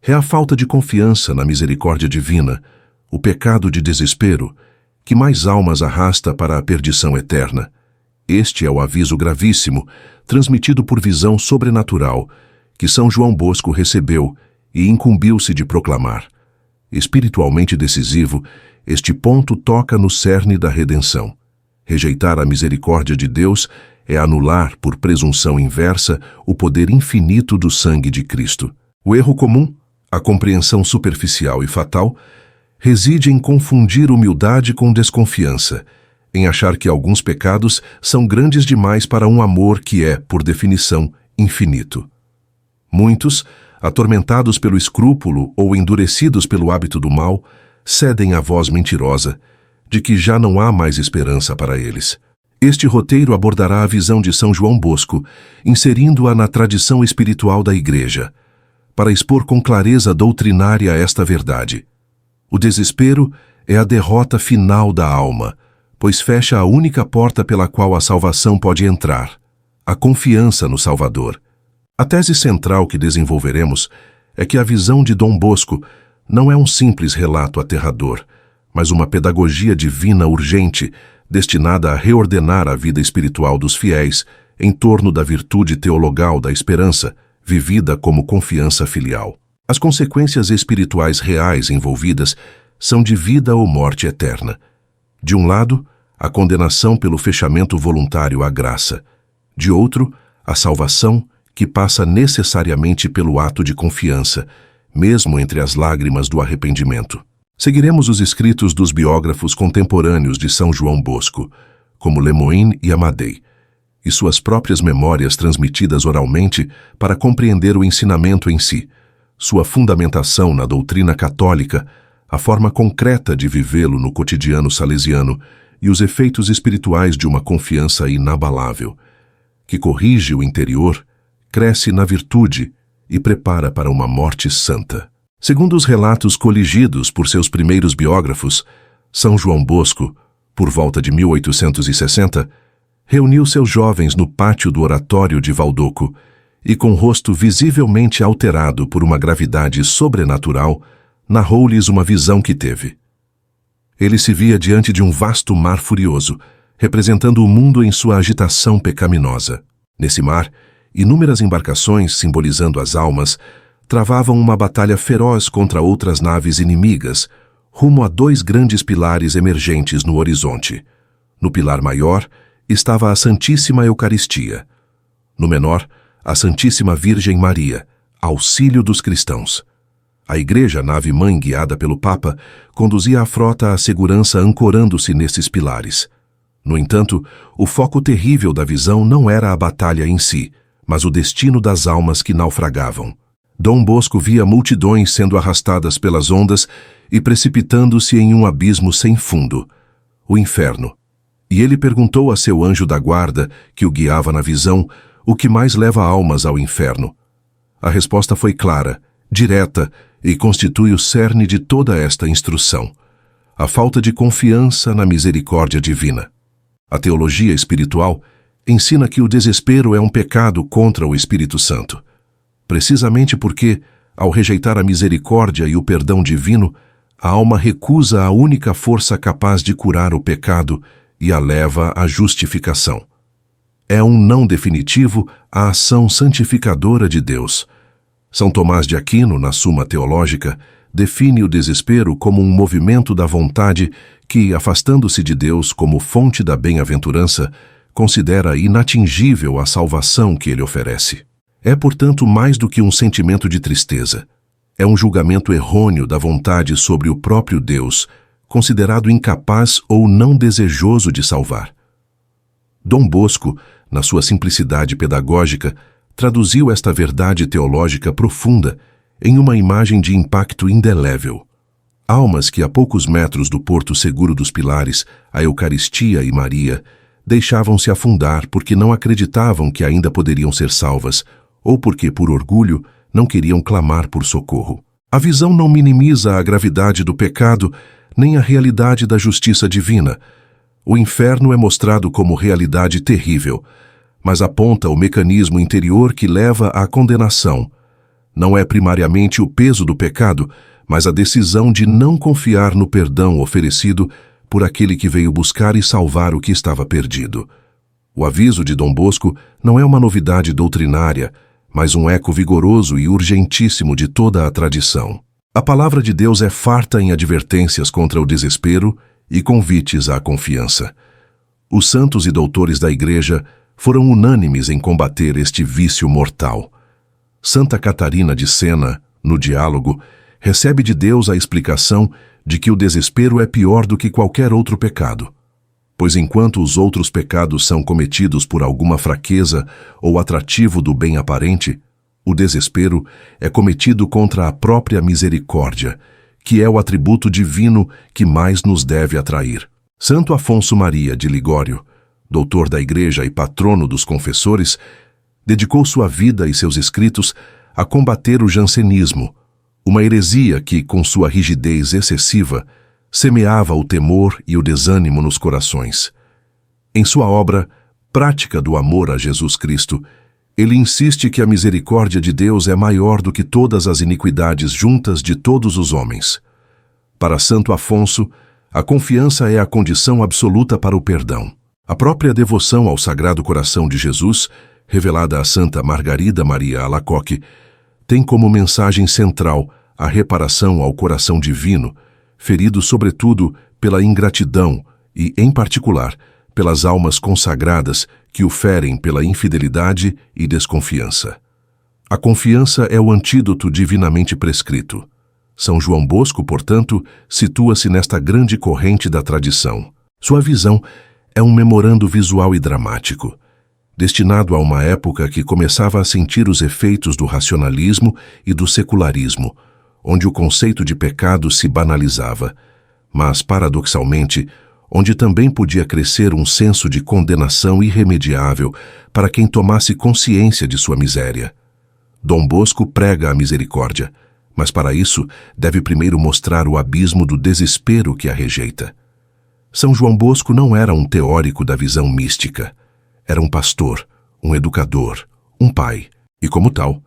É a falta de confiança na misericórdia divina, o pecado de desespero, que mais almas arrasta para a perdição eterna. Este é o aviso gravíssimo, transmitido por visão sobrenatural, que São João Bosco recebeu e incumbiu-se de proclamar. Espiritualmente decisivo, este ponto toca no cerne da redenção. Rejeitar a misericórdia de Deus é anular, por presunção inversa, o poder infinito do sangue de Cristo. O erro comum, a compreensão superficial e fatal, reside em confundir humildade com desconfiança, em achar que alguns pecados são grandes demais para um amor que é, por definição, infinito. Muitos, atormentados pelo escrúpulo ou endurecidos pelo hábito do mal, cedem à voz mentirosa de que já não há mais esperança para eles. Este roteiro abordará a visão de São João Bosco, inserindo-a na tradição espiritual da Igreja, para expor com clareza doutrinária esta verdade. O desespero é a derrota final da alma, pois fecha a única porta pela qual a salvação pode entrar, a confiança no Salvador. A tese central que desenvolveremos é que a visão de Dom Bosco não é um simples relato aterrador, mas uma pedagogia divina urgente, destinada a reordenar a vida espiritual dos fiéis em torno da virtude teologal da esperança, vivida como confiança filial. As consequências espirituais reais envolvidas são de vida ou morte eterna. De um lado, a condenação pelo fechamento voluntário à graça. De outro, a salvação, que passa necessariamente pelo ato de confiança, mesmo entre as lágrimas do arrependimento. Seguiremos os escritos dos biógrafos contemporâneos de São João Bosco, como Lemoine e Amadei, e suas próprias memórias transmitidas oralmente para compreender o ensinamento em si, sua fundamentação na doutrina católica, a forma concreta de vivê-lo no cotidiano salesiano e os efeitos espirituais de uma confiança inabalável, que corrige o interior, cresce na virtude e prepara para uma morte santa. Segundo os relatos coligidos por seus primeiros biógrafos, São João Bosco, por volta de 1860, reuniu seus jovens no pátio do oratório de Valdoco e, com o rosto visivelmente alterado por uma gravidade sobrenatural, narrou-lhes uma visão que teve. Ele se via diante de um vasto mar furioso, representando o mundo em sua agitação pecaminosa. Nesse mar, inúmeras embarcações, simbolizando as almas, travavam uma batalha feroz contra outras naves inimigas, rumo a dois grandes pilares emergentes no horizonte. No pilar maior estava a Santíssima Eucaristia. No menor, a Santíssima Virgem Maria, auxílio dos cristãos. A Igreja, nave-mãe guiada pelo Papa, conduzia a frota à segurança ancorando-se nesses pilares. No entanto, o foco terrível da visão não era a batalha em si, mas o destino das almas que naufragavam. Dom Bosco via multidões sendo arrastadas pelas ondas e precipitando-se em um abismo sem fundo, o inferno. E ele perguntou a seu anjo da guarda, que o guiava na visão, o que mais leva almas ao inferno. A resposta foi clara, direta, e constitui o cerne de toda esta instrução: a falta de confiança na misericórdia divina. A teologia espiritual ensina que o desespero é um pecado contra o Espírito Santo. Precisamente porque, ao rejeitar a misericórdia e o perdão divino, a alma recusa a única força capaz de curar o pecado e a leva à justificação. É um não definitivo à ação santificadora de Deus. São Tomás de Aquino, na Suma Teológica, define o desespero como um movimento da vontade que, afastando-se de Deus como fonte da bem-aventurança, considera inatingível a salvação que ele oferece. É, portanto, mais do que um sentimento de tristeza. É um julgamento errôneo da vontade sobre o próprio Deus, considerado incapaz ou não desejoso de salvar. Dom Bosco, na sua simplicidade pedagógica, traduziu esta verdade teológica profunda em uma imagem de impacto indelével. Almas que, a poucos metros do porto seguro dos pilares, a Eucaristia e Maria, deixavam-se afundar porque não acreditavam que ainda poderiam ser salvas, ou porque, por orgulho, não queriam clamar por socorro. A visão não minimiza a gravidade do pecado, nem a realidade da justiça divina. O inferno é mostrado como realidade terrível, mas aponta o mecanismo interior que leva à condenação. não é primariamente o peso do pecado, mas a decisão de não confiar no perdão oferecido por aquele que veio buscar e salvar o que estava perdido. O aviso de Dom Bosco não é uma novidade doutrinária, mas um eco vigoroso e urgentíssimo de toda a tradição. A palavra de Deus é farta em advertências contra o desespero e convites à confiança. Os santos e doutores da Igreja foram unânimes em combater este vício mortal. Santa Catarina de Sena, no Diálogo, recebe de Deus a explicação de que o desespero é pior do que qualquer outro pecado. Pois enquanto os outros pecados são cometidos por alguma fraqueza ou atrativo do bem aparente, o desespero é cometido contra a própria misericórdia, que é o atributo divino que mais nos deve atrair. Santo Afonso Maria de Ligório, doutor da Igreja e patrono dos confessores, dedicou sua vida e seus escritos a combater o jansenismo, uma heresia que, com sua rigidez excessiva, semeava o temor e o desânimo nos corações. Em sua obra, Prática do Amor a Jesus Cristo, ele insiste que a misericórdia de Deus é maior do que todas as iniquidades juntas de todos os homens. Para Santo Afonso, a confiança é a condição absoluta para o perdão. A própria devoção ao Sagrado Coração de Jesus, revelada a Santa Margarida Maria Alacoque, tem como mensagem central a reparação ao coração divino, ferido sobretudo pela ingratidão e, em particular, pelas almas consagradas que o ferem pela infidelidade e desconfiança. A confiança é o antídoto divinamente prescrito. São João Bosco, portanto, situa-se nesta grande corrente da tradição. Sua visão é um memorando visual e dramático, destinado a uma época que começava a sentir os efeitos do racionalismo e do secularismo, onde o conceito de pecado se banalizava, mas, paradoxalmente, onde também podia crescer um senso de condenação irremediável para quem tomasse consciência de sua miséria. Dom Bosco prega a misericórdia, mas para isso deve primeiro mostrar o abismo do desespero que a rejeita. São João Bosco não era um teórico da visão mística. Era um pastor, um educador, um pai, e como tal,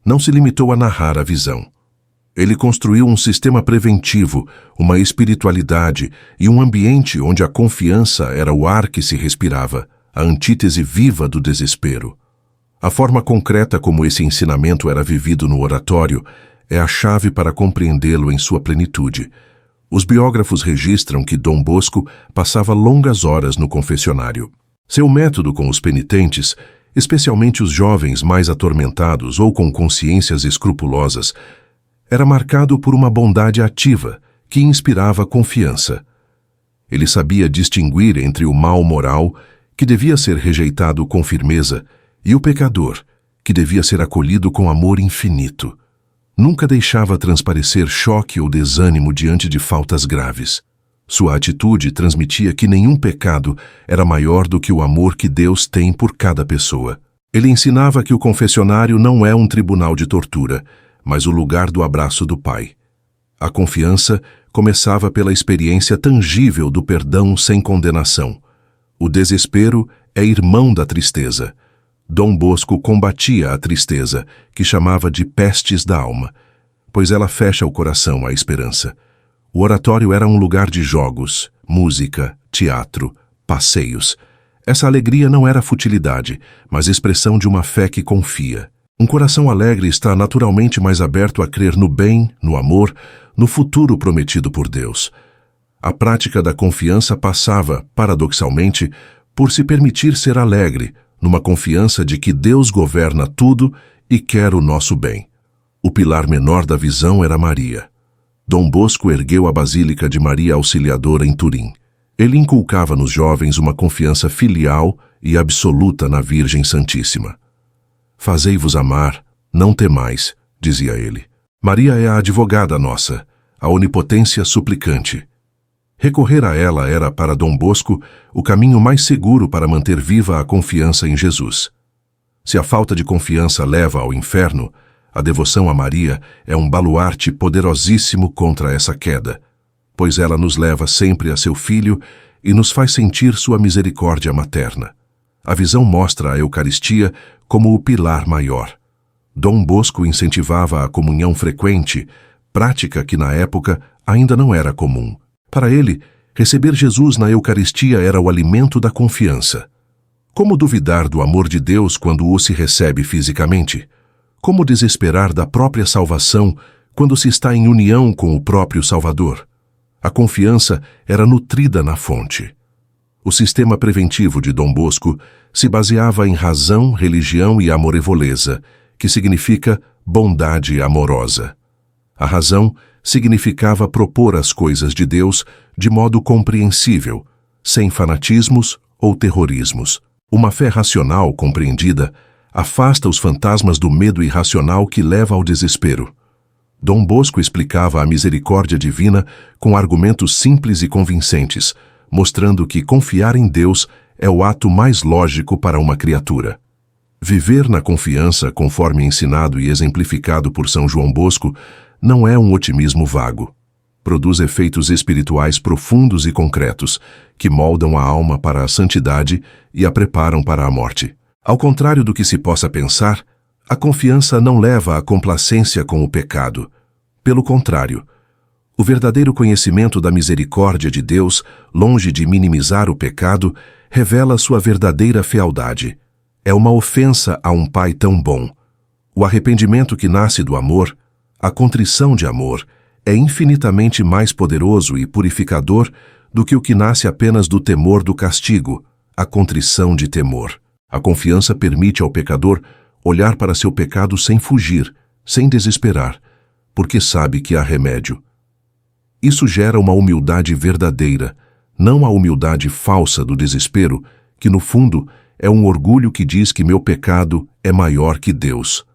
não se limitou a narrar a visão. Ele construiu um sistema preventivo, uma espiritualidade e um ambiente onde a confiança era o ar que se respirava, a antítese viva do desespero. A forma concreta como esse ensinamento era vivido no oratório é a chave para compreendê-lo em sua plenitude. Os biógrafos registram que Dom Bosco passava longas horas no confessionário. Seu método com os penitentes, especialmente os jovens mais atormentados ou com consciências escrupulosas, era marcado por uma bondade ativa que inspirava confiança. Ele sabia distinguir entre o mal moral, que devia ser rejeitado com firmeza, e o pecador, que devia ser acolhido com amor infinito. Nunca deixava transparecer choque ou desânimo diante de faltas graves. Sua atitude transmitia que nenhum pecado era maior do que o amor que Deus tem por cada pessoa. Ele ensinava que o confessionário não é um tribunal de tortura, mas o lugar do abraço do Pai. A confiança começava pela experiência tangível do perdão sem condenação. O desespero é irmão da tristeza. Dom Bosco combatia a tristeza, que chamava de pestes da alma, pois ela fecha o coração à esperança. O oratório era um lugar de jogos, música, teatro, passeios. Essa alegria não era futilidade, mas expressão de uma fé que confia. Um coração alegre está naturalmente mais aberto a crer no bem, no amor, no futuro prometido por Deus. A prática da confiança passava, paradoxalmente, por se permitir ser alegre, numa confiança de que Deus governa tudo e quer o nosso bem. O pilar menor da visão era Maria. Dom Bosco ergueu a Basílica de Maria Auxiliadora em Turim. Ele inculcava nos jovens uma confiança filial e absoluta na Virgem Santíssima. Fazei-vos amar, não temais, dizia ele. Maria é a advogada nossa, a onipotência suplicante. Recorrer a ela era, para Dom Bosco, o caminho mais seguro para manter viva a confiança em Jesus. Se a falta de confiança leva ao inferno, a devoção a Maria é um baluarte poderosíssimo contra essa queda, pois ela nos leva sempre a seu Filho e nos faz sentir sua misericórdia materna. A visão mostra a Eucaristia como o pilar maior. Dom Bosco incentivava a comunhão frequente, prática que na época ainda não era comum. Para ele, receber Jesus na Eucaristia era o alimento da confiança. Como duvidar do amor de Deus quando o se recebe fisicamente? Como desesperar da própria salvação quando se está em união com o próprio Salvador? A confiança era nutrida na fonte. O sistema preventivo de Dom Bosco se baseava em razão, religião e amorevoleza, que significa bondade amorosa. A razão significava propor as coisas de Deus de modo compreensível, sem fanatismos ou terrorismos. Uma fé racional compreendida afasta os fantasmas do medo irracional que leva ao desespero. Dom Bosco explicava a misericórdia divina com argumentos simples e convincentes, mostrando que confiar em Deus é o ato mais lógico para uma criatura. Viver na confiança, conforme ensinado e exemplificado por São João Bosco, não é um otimismo vago. Produz efeitos espirituais profundos e concretos, que moldam a alma para a santidade e a preparam para a morte. Ao contrário do que se possa pensar, a confiança não leva à complacência com o pecado. Pelo contrário, o verdadeiro conhecimento da misericórdia de Deus, longe de minimizar o pecado, revela sua verdadeira fealdade. É uma ofensa a um Pai tão bom. O arrependimento que nasce do amor, a contrição de amor, é infinitamente mais poderoso e purificador do que o que nasce apenas do temor do castigo, a contrição de temor. A confiança permite ao pecador olhar para seu pecado sem fugir, sem desesperar, porque sabe que há remédio. Isso gera uma humildade verdadeira, não a humildade falsa do desespero, que no fundo é um orgulho que diz que meu pecado é maior que Deus.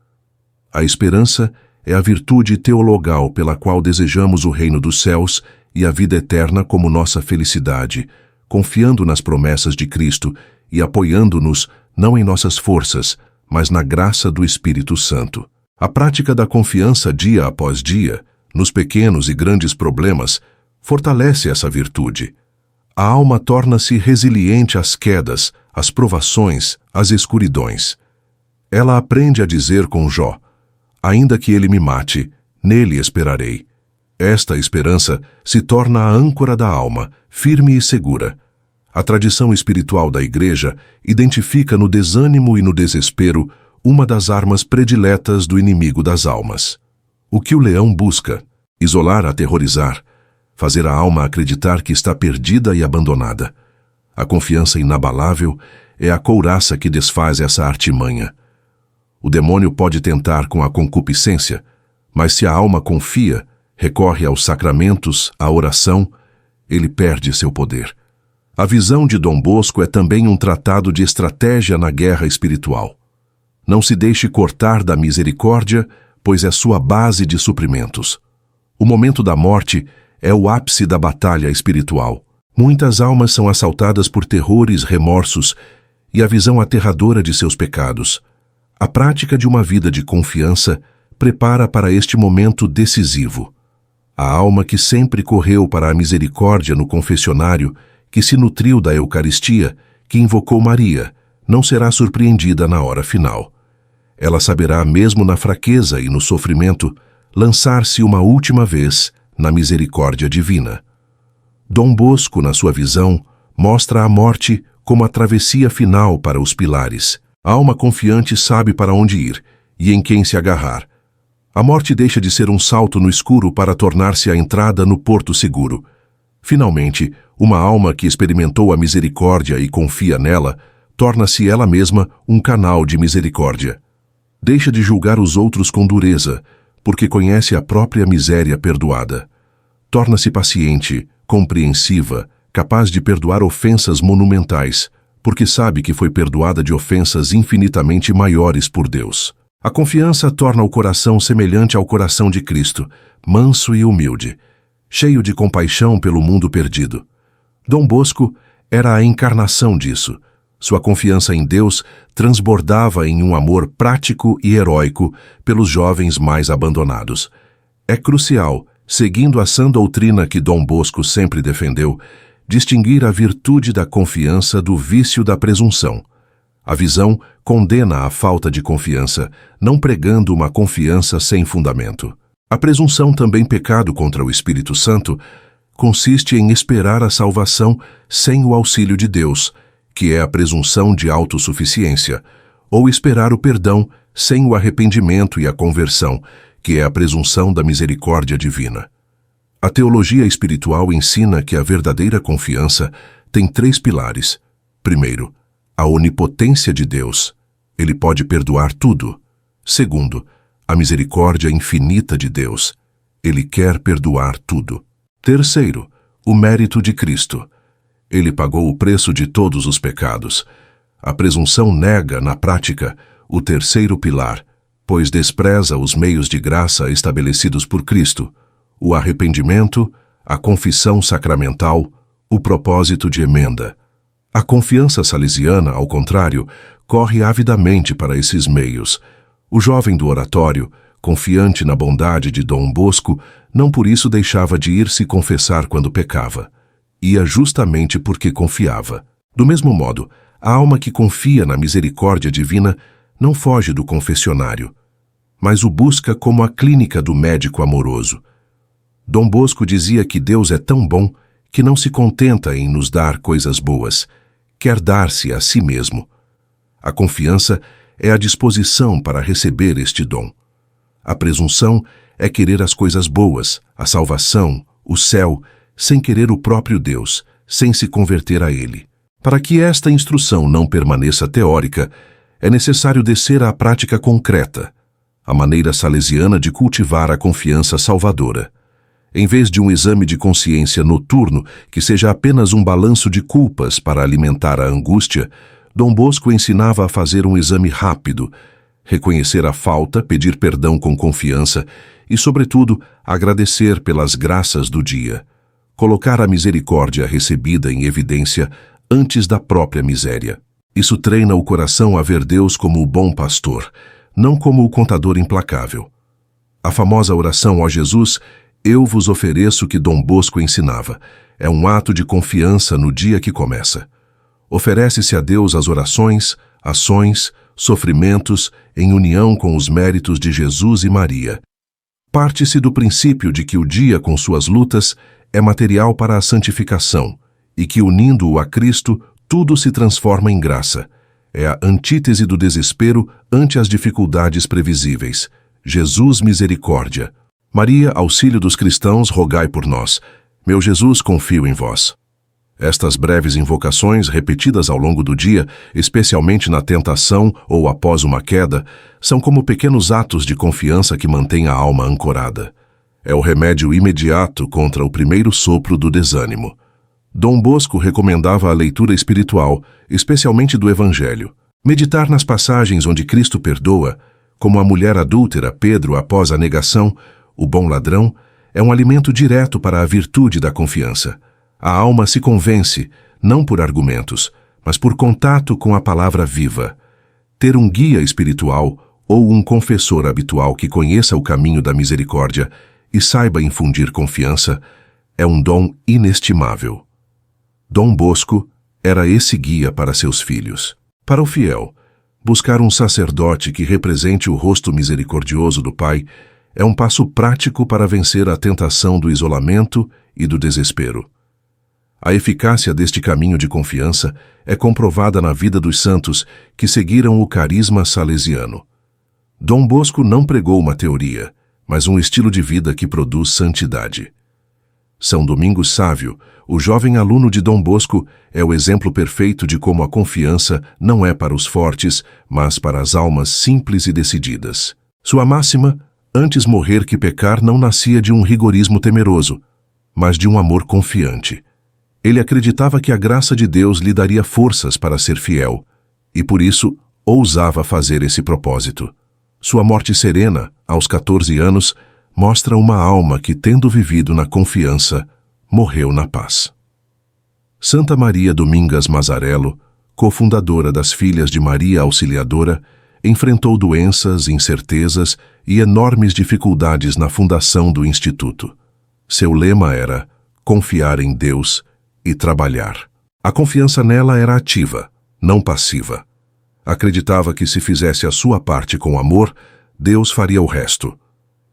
A esperança é a virtude teologal pela qual desejamos o reino dos céus e a vida eterna como nossa felicidade, confiando nas promessas de Cristo e apoiando-nos não em nossas forças, mas na graça do Espírito Santo. A prática da confiança dia após dia, nos pequenos e grandes problemas, fortalece essa virtude. A alma torna-se resiliente às quedas, às provações, às escuridões. Ela aprende a dizer com Jó: ainda que ele me mate, nele esperarei. Esta esperança se torna a âncora da alma, firme e segura. A tradição espiritual da Igreja identifica no desânimo e no desespero uma das armas prediletas do inimigo das almas. O que o leão busca? Isolar, aterrorizar, fazer a alma acreditar que está perdida e abandonada. A confiança inabalável é a couraça que desfaz essa artimanha. O demônio pode tentar com a concupiscência, mas se a alma confia, recorre aos sacramentos, à oração, ele perde seu poder. A visão de Dom Bosco é também um tratado de estratégia na guerra espiritual. Não se deixe cortar da misericórdia, pois é sua base de suprimentos. O momento da morte é o ápice da batalha espiritual. Muitas almas são assaltadas por terrores, remorsos e a visão aterradora de seus pecados. A prática de uma vida de confiança prepara para este momento decisivo. A alma que sempre correu para a misericórdia no confessionário, que se nutriu da Eucaristia, que invocou Maria, não será surpreendida na hora final. Ela saberá, mesmo na fraqueza e no sofrimento, lançar-se uma última vez na misericórdia divina. Dom Bosco, na sua visão, mostra a morte como a travessia final para os pilares. A alma confiante sabe para onde ir e em quem se agarrar. A morte deixa de ser um salto no escuro para tornar-se a entrada no porto seguro. Finalmente, uma alma que experimentou a misericórdia e confia nela, torna-se ela mesma um canal de misericórdia. Deixa de julgar os outros com dureza, porque conhece a própria miséria perdoada. Torna-se paciente, compreensiva, capaz de perdoar ofensas monumentais, porque sabe que foi perdoada de ofensas infinitamente maiores por Deus. A confiança torna o coração semelhante ao coração de Cristo, manso e humilde, cheio de compaixão pelo mundo perdido. Dom Bosco era a encarnação disso. Sua confiança em Deus transbordava em um amor prático e heróico pelos jovens mais abandonados. É crucial, seguindo a sã doutrina que Dom Bosco sempre defendeu, distinguir a virtude da confiança do vício da presunção. A visão condena a falta de confiança, não pregando uma confiança sem fundamento. A presunção, também pecado contra o Espírito Santo, consiste em esperar a salvação sem o auxílio de Deus, que é a presunção de autossuficiência, ou esperar o perdão sem o arrependimento e a conversão, que é a presunção da misericórdia divina. A teologia espiritual ensina que a verdadeira confiança tem 3 pilares. Primeiro, a onipotência de Deus. Ele pode perdoar tudo. Segundo, a misericórdia infinita de Deus. Ele quer perdoar tudo. Terceiro, o mérito de Cristo. Ele pagou o preço de todos os pecados. A presunção nega, na prática, o terceiro pilar, pois despreza os meios de graça estabelecidos por Cristo, o arrependimento, a confissão sacramental, o propósito de emenda. A confiança salesiana, ao contrário, corre avidamente para esses meios. O jovem do oratório, confiante na bondade de Dom Bosco, não por isso deixava de ir se confessar quando pecava. Ia justamente porque confiava. Do mesmo modo, a alma que confia na misericórdia divina não foge do confessionário, mas o busca como a clínica do médico amoroso. Dom Bosco dizia que Deus é tão bom que não se contenta em nos dar coisas boas, quer dar-se a si mesmo. A confiança é a disposição para receber este dom. A presunção é querer as coisas boas, a salvação, o céu, sem querer o próprio Deus, sem se converter a Ele. Para que esta instrução não permaneça teórica, é necessário descer à prática concreta, a maneira salesiana de cultivar a confiança salvadora. Em vez de um exame de consciência noturno que seja apenas um balanço de culpas para alimentar a angústia, Dom Bosco ensinava a fazer um exame rápido, reconhecer a falta, pedir perdão com confiança e, sobretudo, agradecer pelas graças do dia. Colocar a misericórdia recebida em evidência antes da própria miséria. Isso treina o coração a ver Deus como o bom pastor, não como o contador implacável. A famosa oração ó Jesus, eu vos ofereço, que Dom Bosco ensinava, é um ato de confiança no dia que começa. Oferece-se a Deus as orações, ações, sofrimentos em união com os méritos de Jesus e Maria. Parte-se do princípio de que o dia com suas lutas é material para a santificação e que, unindo-o a Cristo, tudo se transforma em graça. É a antítese do desespero ante as dificuldades previsíveis. Jesus, misericórdia. Maria, auxílio dos cristãos, rogai por nós. Meu Jesus, confio em vós. Estas breves invocações, repetidas ao longo do dia, especialmente na tentação ou após uma queda, são como pequenos atos de confiança que mantêm a alma ancorada. É o remédio imediato contra o primeiro sopro do desânimo. Dom Bosco recomendava a leitura espiritual, especialmente do Evangelho. Meditar nas passagens onde Cristo perdoa, como a mulher adúltera Pedro após a negação, o bom ladrão, é um alimento direto para a virtude da confiança. A alma se convence, não por argumentos, mas por contato com a palavra viva. Ter um guia espiritual ou um confessor habitual que conheça o caminho da misericórdia e saiba infundir confiança é um dom inestimável. Dom Bosco era esse guia para seus filhos. Para o fiel, buscar um sacerdote que represente o rosto misericordioso do Pai é um passo prático para vencer a tentação do isolamento e do desespero. A eficácia deste caminho de confiança é comprovada na vida dos santos que seguiram o carisma salesiano. Dom Bosco não pregou uma teoria, mas um estilo de vida que produz santidade. São Domingos Sávio, o jovem aluno de Dom Bosco, é o exemplo perfeito de como a confiança não é para os fortes, mas para as almas simples e decididas. Sua máxima, antes morrer que pecar, não nascia de um rigorismo temeroso, mas de um amor confiante. Ele acreditava que a graça de Deus lhe daria forças para ser fiel, e por isso ousava fazer esse propósito. Sua morte serena, aos 14 anos, mostra uma alma que, tendo vivido na confiança, morreu na paz. Santa Maria Domingas Mazarello, cofundadora das Filhas de Maria Auxiliadora, enfrentou doenças, incertezas e enormes dificuldades na fundação do Instituto. Seu lema era confiar em Deus e trabalhar. A confiança nela era ativa, não passiva. Acreditava que se fizesse a sua parte com amor, Deus faria o resto.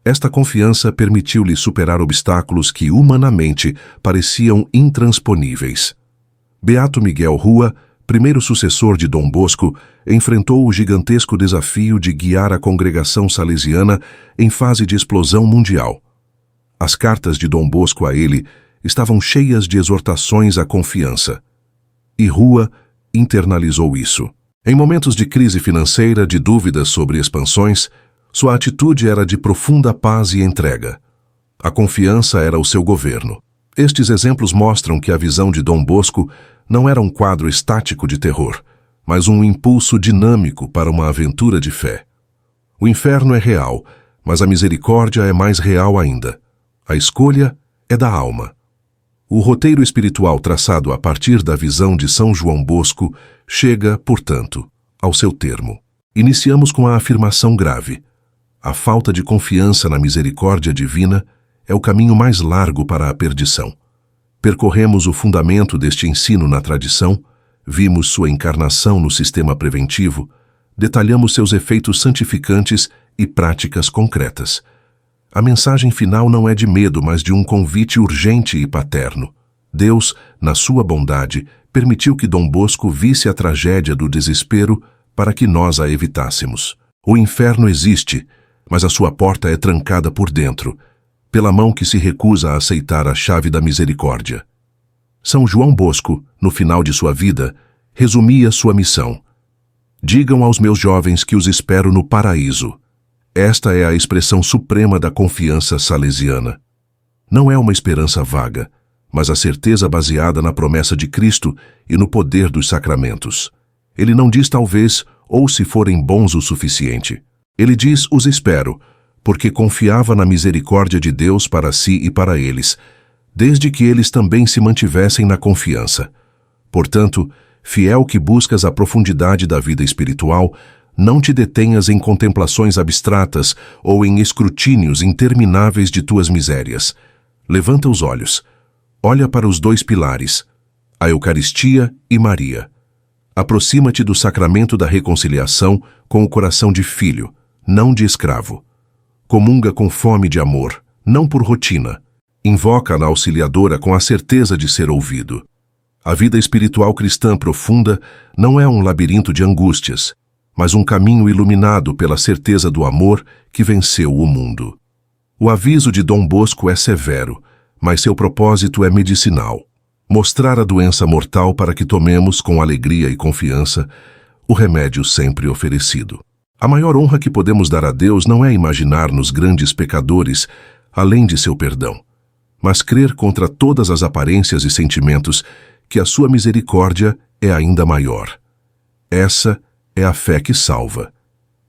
Esta confiança permitiu-lhe superar obstáculos que humanamente pareciam intransponíveis. Beato Miguel Rua, primeiro sucessor de Dom Bosco, enfrentou o gigantesco desafio de guiar a congregação salesiana em fase de explosão mundial. As cartas de Dom Bosco a ele estavam cheias de exortações à confiança. E Rua internalizou isso. Em momentos de crise financeira, de dúvidas sobre expansões, sua atitude era de profunda paz e entrega. A confiança era o seu governo. Estes exemplos mostram que a visão de Dom Bosco não era um quadro estático de terror, mas um impulso dinâmico para uma aventura de fé. O inferno é real, mas a misericórdia é mais real ainda. A escolha é da alma. O roteiro espiritual traçado a partir da visão de São João Bosco chega, portanto, ao seu termo. Iniciamos com a afirmação grave: a falta de confiança na misericórdia divina é o caminho mais largo para a perdição. Percorremos o fundamento deste ensino na tradição, vimos sua encarnação no sistema preventivo, detalhamos seus efeitos santificantes e práticas concretas. A mensagem final não é de medo, mas de um convite urgente e paterno. Deus, na sua bondade, permitiu que Dom Bosco visse a tragédia do desespero para que nós a evitássemos. O inferno existe, mas a sua porta é trancada por dentro, pela mão que se recusa a aceitar a chave da misericórdia. São João Bosco, no final de sua vida, resumia sua missão: digam aos meus jovens que os espero no paraíso. Esta é a expressão suprema da confiança salesiana. Não é uma esperança vaga, mas a certeza baseada na promessa de Cristo e no poder dos sacramentos. Ele não diz talvez, ou se forem bons o suficiente. Ele diz: os espero, porque confiava na misericórdia de Deus para si e para eles, desde que eles também se mantivessem na confiança. Portanto, fiel que buscas a profundidade da vida espiritual, não te detenhas em contemplações abstratas ou em escrutínios intermináveis de tuas misérias. Levanta os olhos. Olha para os dois pilares, a Eucaristia e Maria. Aproxima-te do sacramento da reconciliação com o coração de filho, não de escravo. Comunga com fome de amor, não por rotina. Invoca na Auxiliadora com a certeza de ser ouvido. A vida espiritual cristã profunda não é um labirinto de angústias, mas um caminho iluminado pela certeza do amor que venceu o mundo. O aviso de Dom Bosco é severo, mas seu propósito é medicinal. Mostrar a doença mortal para que tomemos com alegria e confiança o remédio sempre oferecido. A maior honra que podemos dar a Deus não é imaginar-nos grandes pecadores, além de seu perdão, mas crer contra todas as aparências e sentimentos que a sua misericórdia é ainda maior. Essa é a fé que salva.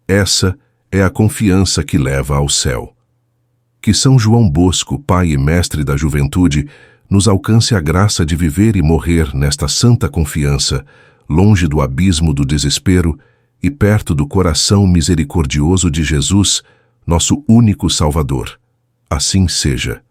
Essa é a confiança que leva ao céu. Que São João Bosco, pai e mestre da juventude, nos alcance a graça de viver e morrer nesta santa confiança, longe do abismo do desespero e perto do coração misericordioso de Jesus, nosso único Salvador. Assim seja.